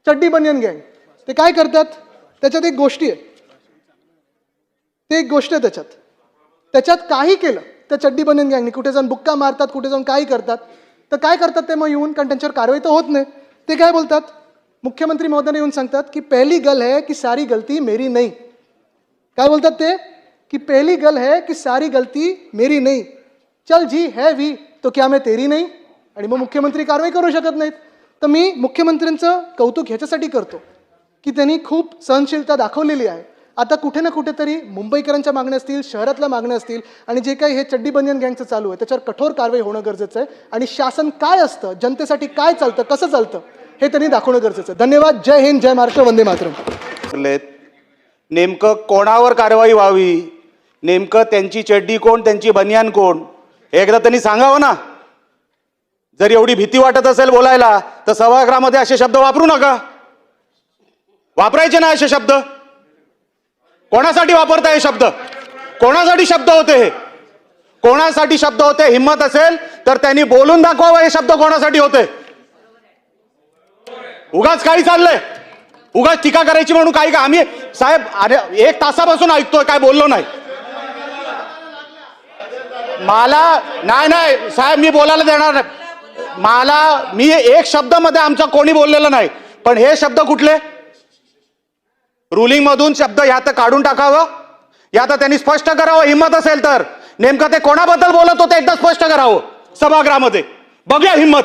चड्डी बनियन गँग ते काय करतात, त्याच्यात एक गोष्टी आहे, ते एक गोष्ट आहे त्याच्यात काही केलं त्या चड्डी बनियन गँगनी, कुठे जाऊन बुक्का मारतात, कुठे जाऊन काही करतात, तर काय करतात ते मग येऊन, कारण त्यांच्यावर कारवाई तर होत नाही, ते काय बोलतात, मुख्यमंत्री महोदयांना येऊन सांगतात की पहली गल है की सारी गलती मेरी नहीं. काय बोलतात ते की पहली गल है की सारी गलती मेरी नहीं, चल जी है भी तो क्या मैं तेरी नहीं. आणि मग मुख्यमंत्री कारवाई करू शकत नाहीत. तर मी मुख्यमंत्र्यांचं कौतुक ह्याच्यासाठी करतो की त्यांनी खूप सहनशीलता दाखवलेली आहे. आता कुठे ना कुठेतरी मुंबईकरांच्या मागण्या असतील, शहरातल्या मागण्या असतील, आणि जे काही हे चड्डी बनियन गँगचं चालू आहे त्याच्यावर कठोर कारवाई होणं गरजेचं आहे. आणि शासन काय असतं, जनतेसाठी काय चालतं, कसं चालतं हे त्यांनी दाखवणं गरजेचं आहे. धन्यवाद. जय हिंद, जय महाराष्ट्र, वंदे मातरम. नेमकं कोणावर कारवाई व्हावी, नेमकं त्यांची चड्डी कोण, त्यांची बनियान कोण, एकदा त्यांनी सांगावं ना. जर एवढी भीती वाटत असेल बोलायला तर सभागृहामध्ये असे शब्द वापरू नका, वापरायचे ना असे शब्द. कोणासाठी वापरताय हे शब्द, कोणासाठी शब्द होते हे, कोणासाठी शब्द होते. हिम्मत असेल तर त्यांनी बोलून दाखवावं हे शब्द कोणासाठी होते. उगाच काही चाललंय, उगाच टीका करायची म्हणून काही का. आम्ही साहेब अरे 1 तासापासून ऐकतोय, काय बोललो नाही. मला नाही साहेब, मी बोलायला देणार नाही. मी एक शब्द मध्ये आमचा कोणी बोललेला नाही, पण हे शब्द कुठले, रुलिंग मधून शब्द ह्यात काढून टाकावं, यात त्यांनी स्पष्ट करावं. हिम्मत असेल तर नेमकं ते कोणाबद्दल बोलत होते एकदा स्पष्ट करावं सभागृहामध्ये, बघूया हिम्मत.